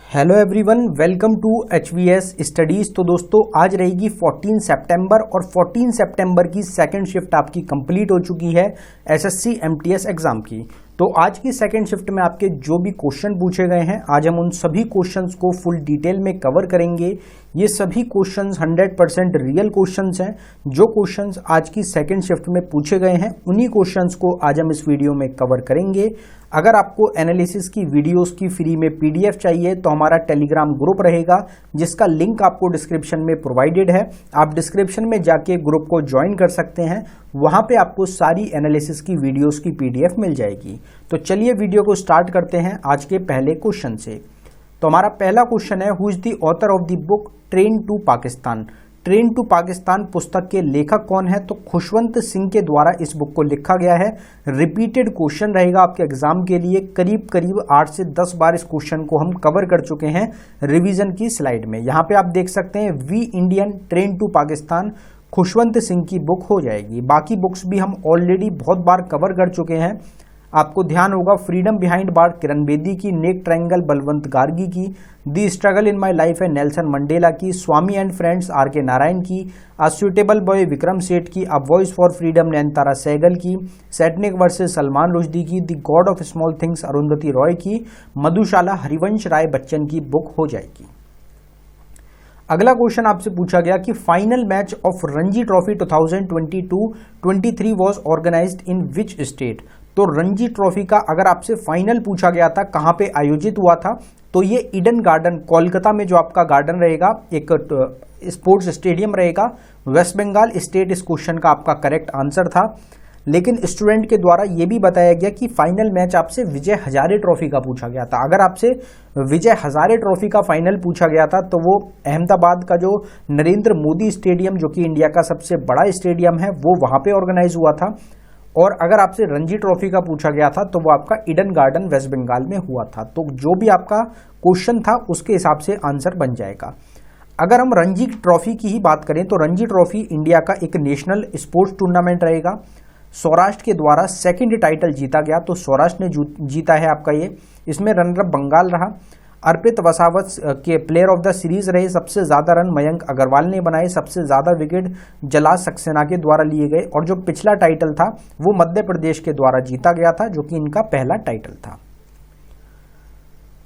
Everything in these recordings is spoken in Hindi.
Hello everyone, welcome to HVS studies. तो दोस्तों आज रहेगी 14 सितंबर और 14 सितंबर की सेकंड शिफ्ट आपकी कंप्लीट हो चुकी है SSC MTS एग्ज़ाम की। तो आज की सेकंड शिफ्ट में आपके जो भी क्वेश्चन पूछे गए हैं, आज हम उन सभी क्वेश्चंस को फुल डिटेल में कवर करेंगे। ये सभी क्वेश्चंस 100% रियल क्वेश्चंस हैं। जो क्वेश्चंस आज की सेकंड शिफ्ट में पूछे गए हैं उन्हीं क्वेश्चंस को आज हम इस वीडियो में कवर करेंगे। अगर आपको एनालिसिस की वीडियोस की फ्री में PDF चाहिए तो हमारा टेलीग्राम ग्रुप रहेगा, जिसका लिंक आपको डिस्क्रिप्शन में प्रोवाइडेड है। आप डिस्क्रिप्शन में जाके ग्रुप को ज्वाइन कर सकते हैं, वहां पे आपको सारी एनालिसिस की वीडियोस की PDF मिल जाएगी। तो चलिए वीडियो को स्टार्ट करते हैं आज के पहले क्वेश्चन से। तो हमारा पहला क्वेश्चन है, who is the author of the book train to Pakistan. Train to Pakistan पुस्तक के लेखक कौन है? तो खुशवंत सिंह के द्वारा इस बुक को लिखा गया है। रिपीटेड क्वेश्चन रहेगा आपके एग्जाम के लिए, करीब करीब 8 से 10 बार इस क्वेश्चन को हम कवर कर चुके हैं रिवीजन की स्लाइड में। यहाँ पे आप देख सकते हैं we Indian train to Pakistan Khushwant Singh की बुक हो जाएगी। बाकी बुक्स भी हम ऑलरेडी बहुत बार कवर कर चुके हैं। आपको ध्यान होगा freedom behind bar Kiran Bedi की, नेक ट्रायंगल बलवंत गार्गी की, the struggle in my life है नेल्सन मंडेला की, Swami and friends RK Narayan की, a suitable boy Vikram Seth की, a voice for freedom Nayantara Sahgal की, सैटनिक वर्सेस सलमान रुश्दी की, the god of small things Arundhati Roy की, मधुशाला हरिवंश राय बच्चन की बुक हो जाएगी। अगला क्वेश्चन आपसे पूछा गया कि final match of Ranji trophy 2022-23 was organized in which state. तो रणजी ट्रॉफी का अगर आपसे फाइनल पूछा गया था कहां पे आयोजित हुआ था, तो ये ईडन गार्डन कोलकाता में जो आपका गार्डन रहेगा, एक स्पोर्ट्स स्टेडियम रहेगा, वेस्ट बंगाल स्टेट इस क्वेश्चन का आपका करेक्ट आंसर था। लेकिन स्टूडेंट के द्वारा यह भी बताया गया कि फाइनल मैच आपसे विजय हजारे ट्रॉफी का पूछा गया था। अगर आपसे विजय हजारे ट्रॉफी का फाइनल पूछा गया था तो वो अहमदाबाद का जो नरेंद्र मोदी स्टेडियम, जो कि इंडिया का सबसे बड़ा स्टेडियम है, वो वहां पे ऑर्गेनाइज हुआ था। और अगर आपसे रणजी ट्रॉफी का पूछा गया था तो वो आपका ईडन गार्डन वेस्ट बंगाल में हुआ था। तो जो भी आपका क्वेश्चन था उसके हिसाब से आंसर बन जाएगा। अगर हम रणजी ट्रॉफी की ही बात करें तो रणजी ट्रॉफी इंडिया का एक नेशनल स्पोर्ट्स टूर्नामेंट रहेगा। सौराष्ट्र के द्वारा सेकंड टाइटल जीता गया, तो सौराष्ट्र ने जीता है आपका ये। इसमें रनर अप बंगाल रहा। अर्पित वसावत के प्लेयर ऑफ द सीरीज रहे। सबसे ज्यादा रन मयंक अग्रवाल ने बनाए। सबसे ज्यादा विकेट जलास सक्सेना के द्वारा लिए गए। और जो पिछला टाइटल था वो मध्य प्रदेश के द्वारा जीता गया था, जो कि इनका पहला टाइटल था।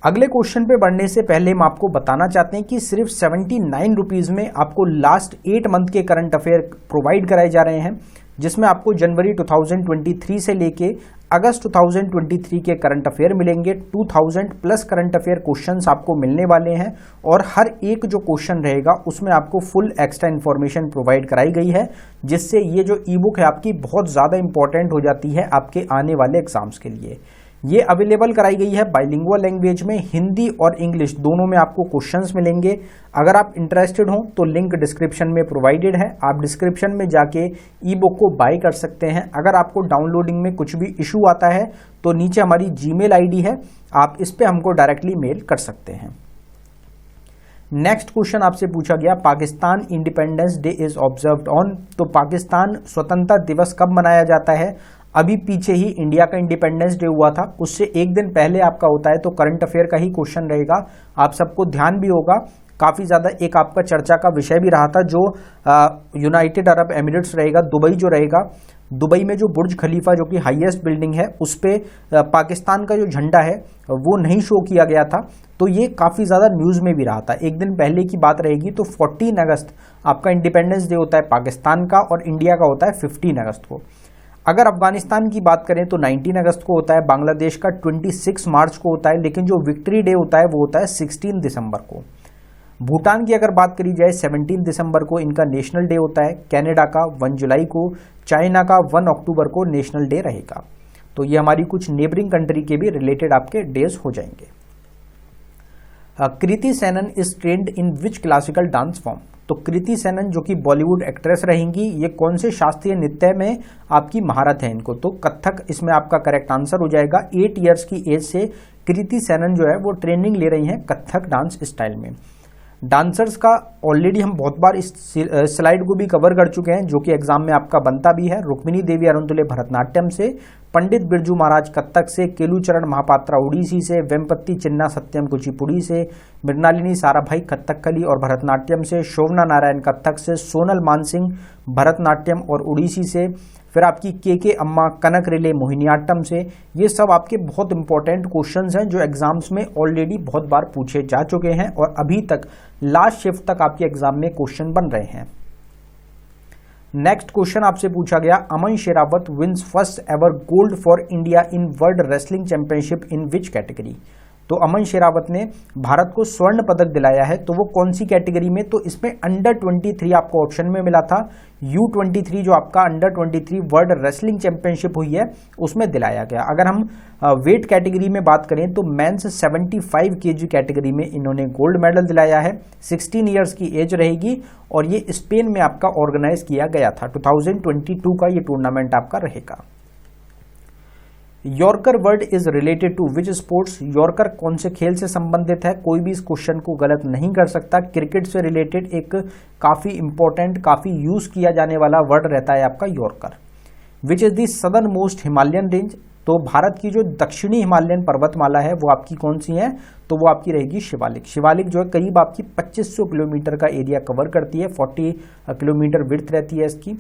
अगले क्वेश्चन पे बढ़ने से पहले हम आपको बताना चाहते हैं कि सिर्फ 79 रुपीज में आपको लास्ट 8 मंथ के करंट अफेयर प्रोवाइड कराए जा रहे हैं, जिसमें आपको जनवरी 2023 से लेके अगस्त 2023 के करंट अफेयर मिलेंगे। 2000 प्लस करंट अफेयर क्वेश्चंस आपको मिलने वाले हैं और हर एक जो क्वेश्चन रहेगा उसमें आपको फुल एक्स्ट्रा इन्फॉर्मेशन प्रोवाइड कराई गई है, जिससे ये जो ई बुक है आपकी बहुत ज़्यादा इंपॉर्टेंट हो जाती है आपके आने वाले एग्जाम्स के लिए। ये अवेलेबल कराई गई है बाइलिंगुअल लैंग्वेज में, हिंदी और इंग्लिश दोनों में आपको क्वेश्चंस मिलेंगे। अगर आप इंटरेस्टेड हो तो लिंक डिस्क्रिप्शन में प्रोवाइडेड है, आप डिस्क्रिप्शन में जाके ई बुक को बाय कर सकते हैं। अगर आपको डाउनलोडिंग में कुछ भी इशू आता है तो नीचे हमारी जीमेल ID है, आप इस पर हमको डायरेक्टली मेल कर सकते हैं। नेक्स्ट क्वेश्चन आपसे पूछा गया, Pakistan independence day is observed on. तो पाकिस्तान स्वतंत्रता दिवस कब मनाया जाता है? अभी पीछे ही इंडिया का इंडिपेंडेंस डे हुआ था, उससे एक दिन पहले आपका होता है। तो करंट अफेयर का ही क्वेश्चन रहेगा। आप सबको ध्यान भी होगा, काफी ज्यादा एक आपका चर्चा का विषय भी रहा था, जो यूनाइटेड अरब एमिरेट्स रहेगा, दुबई जो रहेगा, दुबई में जो बुर्ज खलीफा जो कि हाईएस्ट बिल्डिंग है उस पे पाकिस्तान का जो झंडा है वो नहीं शो किया गया था। तो ये काफी ज्यादा न्यूज में भी रहा था। एक दिन पहले की बात रहेगी। तो 14 अगस्त आपका इंडिपेंडेंस डे होता है पाकिस्तान का और इंडिया का होता है 15 अगस्त को। अगर अफगानिस्तान की बात करें तो 19 अगस्त को होता है, बांग्लादेश का 26 मार्च को होता है, लेकिन जो विक्ट्री डे होता है वो होता है 16 दिसंबर को। भूटान की अगर बात करी जाए 17 दिसंबर को इनका नेशनल डे होता है, कनाडा का 1 जुलाई को, चाइना का 1 अक्टूबर को नेशनल डे रहेगा। तो ये हमारी कुछ नेबरिंग कंट्री के भी रिलेटेड आपके डेज हो जाएंगे। Kriti Sanon is trained in which classical dance form. तो कृति सेनन जो कि बॉलीवुड एक्ट्रेस रहेंगी, ये कौन से शास्त्रीय नृत्य में आपकी महारत है इनको? तो कथक इसमें आपका करेक्ट आंसर हो जाएगा। 8 इयर्स की एज से कृति सेनन जो है वो ट्रेनिंग ले रही हैं कथक डांस स्टाइल में। डांसर्स का ऑलरेडी हम बहुत बार इस स्लाइड को भी कवर कर चुके हैं, जो कि एग्जाम में आपका बनता भी है। रुक्मिणी देवी अरुणतुल्य भरतनाट्यम से, पंडित बिरजू महाराज कत्थक से, केलुचरण महापात्रा उड़ीसी से, वेम्पत्ति चिन्ना सत्यम कुचिपुड़ी से, मृणालिनी साराभाई कथकली और भरतनाट्यम से, शोभना नारायण कत्थक से, सोनल मानसिंह भरतनाट्यम और उड़ीसी से, फिर आपकी के अम्मा कनक रिले मोहिनीअट्टम से। ये सब आपके बहुत इंपॉर्टेंट क्वेश्चंस हैं जो एग्जाम्स में ऑलरेडी बहुत बार पूछे जा चुके हैं और अभी तक लास्ट शिफ्ट तक आपके एग्जाम में क्वेश्चन बन रहे हैं। नेक्स्ट क्वेश्चन आपसे पूछा गया, Aman Sehrawat wins first ever gold for India in world wrestling championship in which category. तो अमन शेरावत ने भारत को स्वर्ण पदक दिलाया है, तो वो कौन सी कैटेगरी में? तो इसमें अंडर 23 आपको ऑप्शन में मिला था, U23 जो आपका अंडर 23 वर्ल्ड रेसलिंग चैंपियनशिप हुई है उसमें दिलाया गया। अगर हम वेट कैटेगरी में बात करें तो मेंस 75 kg कैटेगरी में इन्होंने गोल्ड मेडल दिलाया है। 16 ईयर्स की एज रहेगी और ये स्पेन में आपका ऑर्गेनाइज किया गया था। 2022 का ये टूर्नामेंट आपका रहेगा। Yorker word is related to which sports. Yorker कौन से खेल से संबंधित है? कोई भी इस क्वेश्चन को गलत नहीं कर सकता। क्रिकेट से रिलेटेड एक काफी इंपॉर्टेंट, काफी यूज किया जाने वाला वर्ड रहता है आपका yorker. Which is the southern most Himalayan range. तो भारत की जो दक्षिणी हिमालयन पर्वतमाला है वो आपकी कौन सी है? तो वो आपकी रहेगी शिवालिक। शिवालिक जो है करीब आपकी 2500 किलोमीटर का एरिया कवर करती है, 40 किलोमीटर विड्थ रहती है इसकी।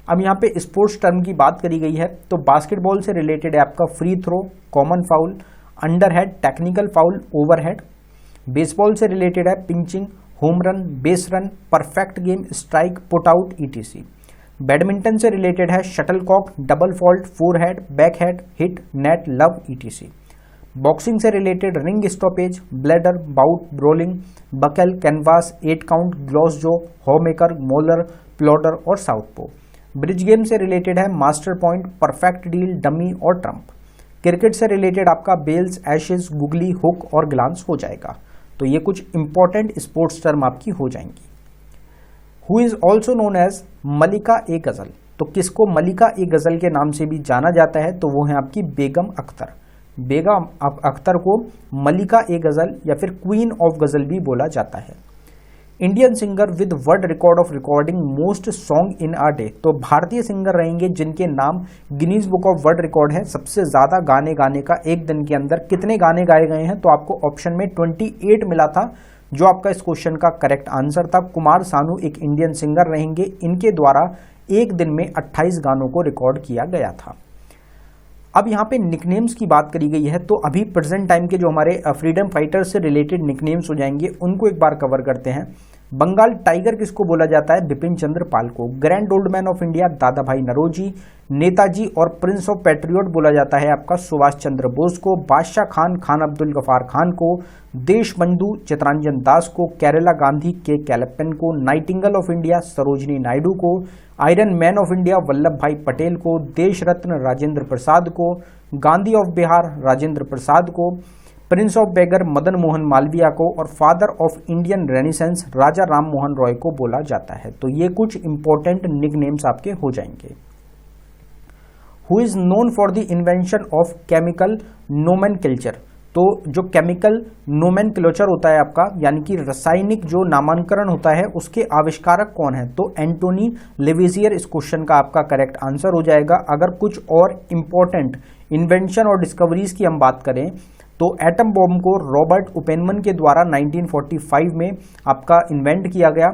अब यहाँ पे स्पोर्ट्स टर्म की बात करी गई है तो बास्केटबॉल से रिलेटेड है आपका free throw, common foul, underhead, technical foul, overhead. Baseball से रिलेटेड है pinching, home run, base run, perfect game, strike, put out, ETC. Badminton से रिलेटेड है shuttlecock, double fault, forehead, backhead, hit, net, love, ETC. Boxing से related ring stoppage, bleeder, bout, brawling, buckle, canvas, 8 count, glass jaw, haymaker, mauler, plodder और साउथपो। ब्रिज गेम से रिलेटेड है master point, perfect deal, dummy और ट्रम्प। क्रिकेट से रिलेटेड आपका बेल्स, एशेज, गुगली, हुक और ग्लांस हो जाएगा। तो ये कुछ इंपॉर्टेंट स्पोर्ट्स टर्म आपकी हो जाएंगी। Who is also known as Malika e Ghazal. तो किसको मलिका ए गजल के नाम से भी जाना जाता है? तो वो है आपकी बेगम अख्तर। बेगम अख्तर को मलिका ए गजल या फिर क्वीन ऑफ गजल भी बोला जाता है। Indian singer with world record of recording most song in a day. तो भारतीय सिंगर रहेंगे जिनके नाम Guinness book of world record है, सबसे ज्यादा गाने गाने का एक दिन के अंदर कितने गाने गाए गए हैं? तो आपको ऑप्शन में 28 मिला था, जो आपका इस क्वेश्चन का करेक्ट आंसर था। कुमार सानू एक इंडियन सिंगर रहेंगे, इनके द्वारा एक दिन में 28 गानों को रिकॉर्ड किया गया था। अब यहाँ पे निकनेम्स की बात करी गई है तो अभी प्रेजेंट टाइम के जो हमारे फ्रीडम फाइटर्स से रिलेटेड निकनेम्स हो जाएंगे उनको एक बार कवर करते हैं। बंगाल टाइगर किसको बोला जाता है? बिपिन चंद्र पाल को। Grand old man of India दादा भाई नरोजी, नेताजी और प्रिंस ऑफ पैट्रियट बोला जाता है आपका सुभाष चंद्र बोस को। बादशाह खान खान अब्दुल गफार खान को। देश बंधु चितरंजन दास को। केरला गांधी के कैलप्पन को। Nightingale of India Sarojini Naidu को। Iron man of India Vallabh Bhai Patel को। देश रत्न राजेंद्र प्रसाद को। गांधी ऑफ बिहार राजेंद्र प्रसाद को। Prince of beggar Madan Mohan Malviya को। और father of Indian renaissance Raja Ram Mohan Roy को बोला जाता है। तो ये कुछ इंपॉर्टेंट निकनेम्स आपके हो जाएंगे। Who is known for the invention of chemical nomenclature. तो जो केमिकल नोमेनक्लेचर होता है आपका, यानी कि रासायनिक जो नामांकन होता है, उसके आविष्कारक कौन है? तो एंटोनी लेवेजियर इस क्वेश्चन का आपका करेक्ट आंसर हो जाएगा। अगर कुछ और इंपॉर्टेंट इन्वेंशन और डिस्कवरीज की हम बात करें तो एटम बॉम्ब को रॉबर्ट ओपेनमन के द्वारा 1945 में आपका इन्वेंट किया गया।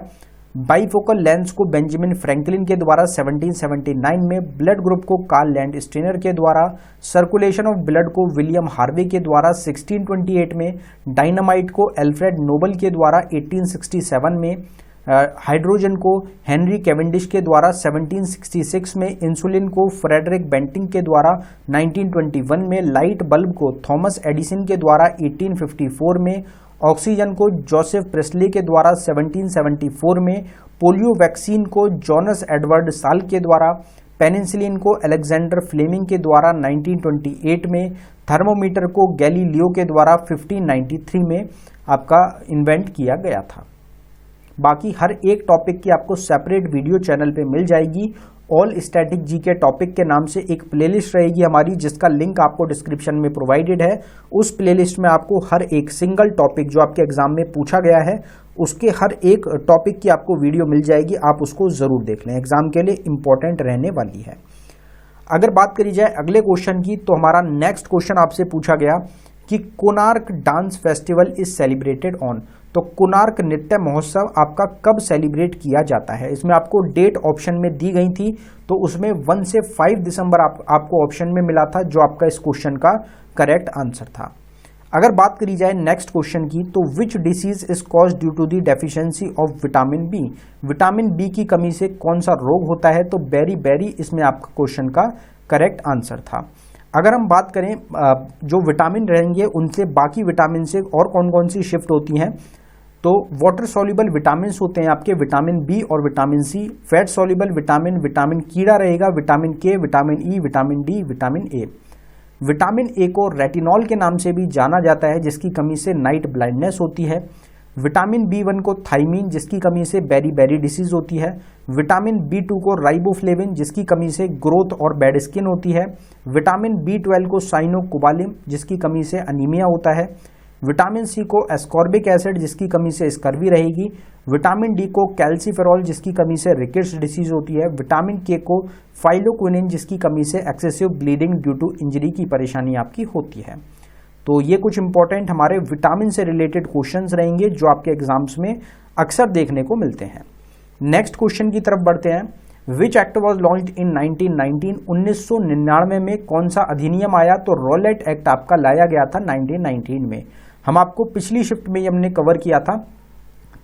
बाइफोकल लेंस को बेंजामिन फ्रैंकलिन के द्वारा 1779 में। ब्लड ग्रुप को कार्ल लैंड स्टेनर के द्वारा। सर्कुलेशन ऑफ ब्लड को विलियम हार्वे के द्वारा 1628 में। डायनामाइट को एल्फ्रेड नोबल के द्वारा 1867 में। हाइड्रोजन को हेनरी कैवेंडिश के द्वारा 1766 में। इंसुलिन को फ्रेडरिक बेंटिंग के द्वारा 1921 में। लाइट बल्ब को थॉमस एडिसन के द्वारा 1854 में। ऑक्सीजन को जोसेफ प्रेस्ले के द्वारा 1774 में। पोलियो वैक्सीन को जॉनस एडवर्ड साल के द्वारा। पेनिसिलिन को अलेक्जेंडर फ्लेमिंग के द्वारा 1928 में। थर्मोमीटर को गैलीलियो के द्वारा 1593 में आपका इन्वेंट किया गया था। बाकी हर एक टॉपिक की आपको सेपरेट वीडियो चैनल पे मिल जाएगी। ऑल स्टैटिक जी के टॉपिक के नाम से एक प्लेलिस्ट रहेगी हमारी, जिसका लिंक आपको डिस्क्रिप्शन में प्रोवाइडेड है। उस प्लेलिस्ट में आपको हर एक सिंगल टॉपिक जो आपके एग्जाम में पूछा गया है उसके हर एक टॉपिक की आपको वीडियो मिल जाएगी। आप उसको जरूर देख लें, एग्जाम के लिए इंपॉर्टेंट रहने वाली है। अगर बात करी जाए अगले क्वेश्चन की, तो हमारा नेक्स्ट क्वेश्चन आपसे पूछा गया कि Konark dance festival is celebrated on. तो कोणार्क नृत्य महोत्सव आपका कब सेलिब्रेट किया जाता है? इसमें आपको डेट ऑप्शन में दी गई थी, तो उसमें 1 से 5 दिसंबर आपको ऑप्शन में मिला था, जो आपका इस क्वेश्चन का करेक्ट आंसर था। अगर बात करी जाए नेक्स्ट क्वेश्चन की, तो which disease is cause due to the deficiency of vitamin B. Vitamin B की कमी से कौन सा रोग होता है? तो बेरी इसमें आपका क्वेश्चन का करेक्ट आंसर था। अगर हम बात करें जो विटामिन रहेंगे उनसे बाकी विटामिन से और कौन कौन सी शिफ्ट होती हैं, तो वाटर सॉल्युबल विटामिन होते हैं आपके विटामिन बी और vitamin C. Fat soluble vitamin, vitamin कीड़ा रहेगा, vitamin K, vitamin E, vitamin D, vitamin A. Vitamin A को रेटिनॉल के नाम से भी जाना जाता है, जिसकी कमी से नाइट ब्लाइंडनेस होती है। विटामिन बी1 को थाइमीन, जिसकी कमी से बेरी डिसीज होती है। विटामिन बी2 को राइबोफ्लेविन, जिसकी कमी से ग्रोथ और बैड स्किन होती है। विटामिन बी12 को साइनोकोबालिन, जिसकी कमी से अनीमिया होता है। विटामिन सी को एस्कॉर्बिक एसिड, जिसकी कमी से स्कर्वी रहेगी। विटामिन डी को कैल्सीफेरॉल, जिसकी कमी से रिकेट्स डिसीज होती है। विटामिन के को फाइलोक्विनिन, जिसकी कमी से excessive bleeding due to injury की परेशानी आपकी होती है। तो ये कुछ इंपॉर्टेंट हमारे विटामिन से रिलेटेड क्वेश्चंस रहेंगे जो आपके एग्जाम्स में अक्सर देखने को मिलते हैं। नेक्स्ट क्वेश्चन की तरफ बढ़ते हैं। Which act was launched in 1919। 1999 में कौन सा अधिनियम आया? तो रॉलेट एक्ट आपका लाया गया था 1919 में। हम आपको पिछली शिफ्ट में हमने कवर किया था।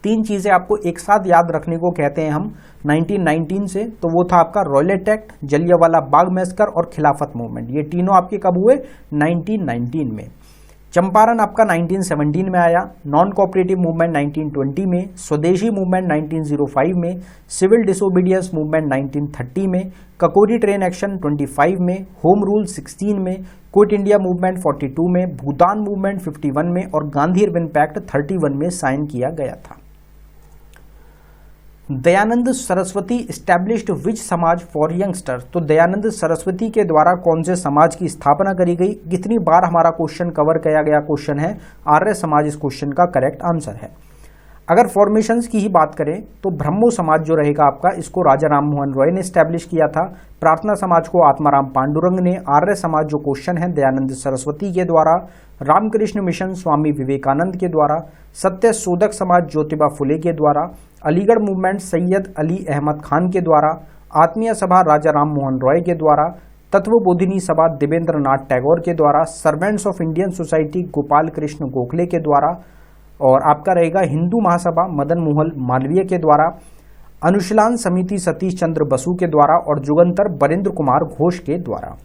3 चीजें आपको एक साथ याद रखने को कहते हैं हम 1919 से, तो वो था आपका रॉलेट एक्ट, जलियांवाला बाग मैसकर और खिलाफत मूवमेंट। ये तीनों आपके कब हुए? 1919 में। चंपारण आपका 1917 में आया। नॉन कोऑपरेटिव मूवमेंट 1920 में, स्वदेशी मूवमेंट 1905 में, सिविल डिसोबीडियंस मूवमेंट 1930 में, ककोरी ट्रेन एक्शन 25 में, होम रूल 16 में, क्विट इंडिया मूवमेंट 42 में, भूदान मूवमेंट 51 में और गांधी इरविन पैक्ट 31 में साइन किया गया था। दयानंद सरस्वती एस्टैब्लिश्ड विच समाज फॉर यंगस्टर। तो दयानंद सरस्वती के द्वारा कौन से समाज की स्थापना करी गई? कितनी बार हमारा क्वेश्चन कवर किया गया क्वेश्चन है, आर्य समाज इस क्वेश्चन का करेक्ट आंसर है। अगर फॉर्मेशंस की ही बात करें तो ब्रह्मो समाज जो रहेगा आपका, इसको राजा राम मोहन रॉय ने एस्टैब्लिश किया था। प्रार्थना समाज को आत्माराम पांडुरंग ने। आर्य समाज जो क्वेश्चन है दयानंद सरस्वती के द्वारा। रामकृष्ण मिशन स्वामी विवेकानंद के द्वारा। सत्य शोधक समाज ज्योतिबा फुले के द्वारा। अलीगढ़ मूवमेंट सैयद अली अहमद खान के द्वारा। आत्मीय सभा राजा राम मोहन रॉय के द्वारा। तत्वबोधिनी सभा देवेंद्र नाथ टैगोर के द्वारा। Servants of Indian society Gopal Krishna Gokhale के द्वारा। और आपका रहेगा हिंदू महासभा मदन मोहन मालवीय के द्वारा। अनुशीलन समिति सतीश चंद्र बसु के द्वारा और जुगंतर बरेंद्र कुमार घोष के द्वारा।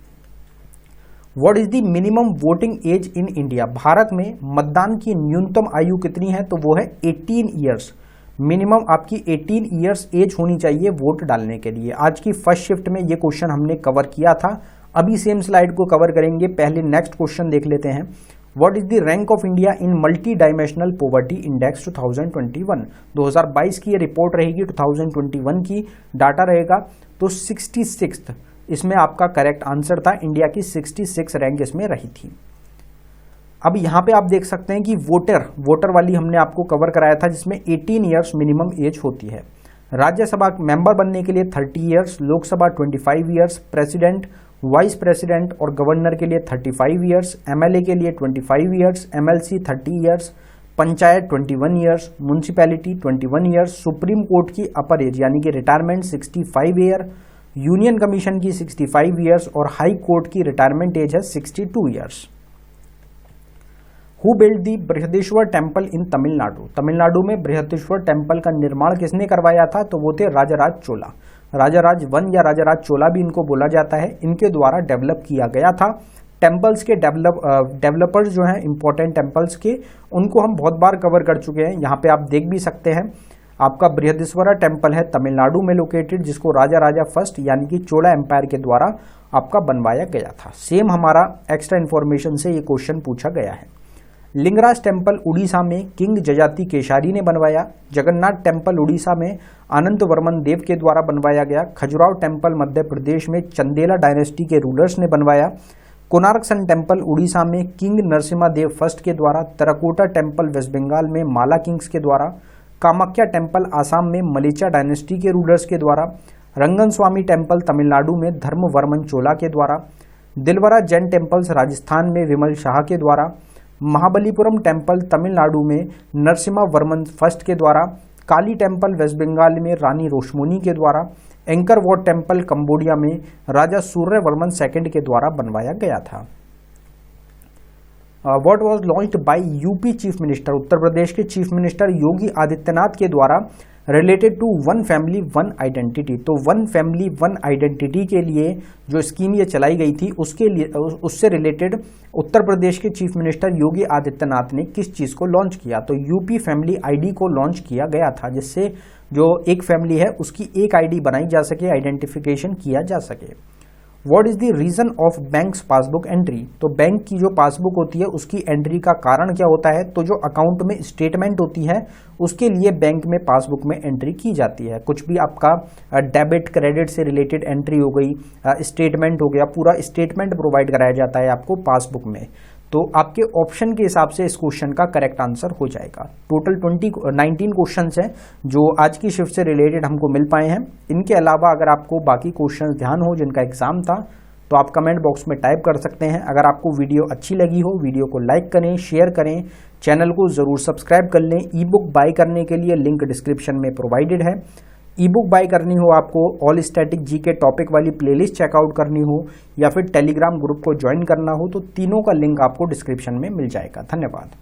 What is the minimum voting age in India. Bharat में मतदान की न्यूनतम आयु कितनी है? तो वो है 18 ईयर्स। मिनिमम आपकी 18 ईयर्स एज होनी चाहिए वोट डालने के लिए। आज की फर्स्ट शिफ्ट में ये क्वेश्चन हमने कवर किया था। अभी सेम स्लाइड को कवर करेंगे, पहले नेक्स्ट क्वेश्चन देख लेते हैं। What is the rank of India in multi dimensional poverty index 2021। 2022 की ये रिपोर्ट रहेगी, 2021 की डाटा रहेगा। तो 66th इसमें आपका करेक्ट आंसर था। इंडिया की 66 रैंक इसमें रही थी। अब यहाँ पे आप देख सकते हैं कि वोटर वाली हमने आपको कवर कराया था, जिसमें 18 ईयर्स मिनिमम एज होती है। राज्यसभा मेंबर बनने के लिए 30 years, Lok Sabha 25 years, president, vice president और गवर्नर के लिए 35 ईयर्स, एमएलए के लिए 25 years, MLC 30 years, panchayat 21 years, municipality 21 years, supreme court की अपर एज यानी कि रिटायरमेंट 65 ईयर, यूनियन कमीशन की 65 ईयर्स और हाई कोर्ट की रिटायरमेंट एज है 62 years. Who build the Brihadeeswara temple in Tamil Nadu. Tamil Nadu में बृहदेश्वर टेम्पल का निर्माण किसने करवाया था? तो वो थे राजाराज चोला। राजाराज वन या राजाराज चोला भी इनको बोला जाता है। इनके द्वारा डेवलप किया गया था। टेम्पल्स के डेवलपर्स जो हैं इंपॉर्टेंट टेम्पल्स के, उनको हम बहुत बार कवर कर चुके हैं। यहाँ पे आप देख भी सकते हैं, आपका बृहदेश्वरा टेम्पल है तमिलनाडु में लोकेटेड, जिसको राजा फर्स्ट यानी कि चोला एम्पायर के द्वारा आपका बनवाया गया था। सेम हमारा एक्स्ट्रा इन्फॉर्मेशन से ये क्वेश्चन पूछा गया है। लिंगराज टेम्पल उड़ीसा में किंग जजाति केशारी ने बनवाया। जगन्नाथ टेम्पल उड़ीसा में अनंत वर्मन देव के द्वारा बनवाया गया। खजुराहो टेम्पल मध्य प्रदेश में चंदेला डायनेस्टी के रूलर्स ने बनवाया। कोणार्क सन टेम्पल उड़ीसा में किंग नरसिम्हा देव फर्स्ट के द्वारा। तेराकोटा टेम्पल वेस्ट बंगाल में माला किंग्स के द्वारा। कामाख्या टेम्पल आसाम में मलेचा डायनेस्टी के रूलर्स के द्वारा। रंगन स्वामी टेम्पल तमिलनाडु में धर्मवर्मन चोला के द्वारा, दिलवरा जैन टेम्पल्स राजस्थान में विमल शाह के द्वारा, महाबलीपुरम टेम्पल तमिलनाडु में नरसिम्हा वर्मन फर्स्ट के द्वारा, काली टेम्पल वेस्ट बंगाल में रानी रोशमुनी के द्वारा, एंकर वॉट टेम्पल कंबोडिया में राजा सूर्यवर्मन सेकंड के द्वारा बनवाया गया था। What was launched by UP chief minister, Uttar Pradesh के चीफ मिनिस्टर योगी आदित्यनाथ के द्वारा related to one family one identity. तो वन फैमिली वन आइडेंटिटी के लिए जो स्कीम ये चलाई गई थी उसके लिए उससे रिलेटेड उत्तर प्रदेश के चीफ मिनिस्टर योगी आदित्यनाथ ने किस चीज़ को लॉन्च किया, तो यूपी फैमिली आईडी को लॉन्च किया गया था, जिससे जो एक फैमिली है उसकी एक आईडी बनाई जा सके, आइडेंटिफिकेशन किया जा सके। What is the reason of banks passbook entry, तो बैंक की जो पासबुक होती है उसकी एंट्री का कारण क्या होता है, तो जो अकाउंट में स्टेटमेंट होती है उसके लिए बैंक में पासबुक में एंट्री की जाती है। कुछ भी आपका डेबिट क्रेडिट से रिलेटेड एंट्री हो गई, स्टेटमेंट हो गया, पूरा स्टेटमेंट प्रोवाइड कराया जाता है आपको पासबुक में। तो आपके ऑप्शन के हिसाब से इस क्वेश्चन का करेक्ट आंसर हो जाएगा। टोटल 19 क्वेश्चंस हैं जो आज की शिफ्ट से रिलेटेड हमको मिल पाए हैं। इनके अलावा अगर आपको बाकी क्वेश्चंस ध्यान हो जिनका एग्जाम था तो आप कमेंट बॉक्स में टाइप कर सकते हैं। अगर आपको वीडियो अच्छी लगी हो वीडियो को लाइक करें, शेयर करें, चैनल को ज़रूर सब्सक्राइब कर लें। ई बुक बाय करने के लिए लिंक डिस्क्रिप्शन में प्रोवाइडेड है। ई बुक बाय करनी हो आपको, ऑल स्टैटिक जी के टॉपिक वाली प्लेलिस्ट चेकआउट करनी हो या फिर टेलीग्राम ग्रुप को ज्वाइन करना हो तो तीनों का लिंक आपको डिस्क्रिप्शन में मिल जाएगा। धन्यवाद।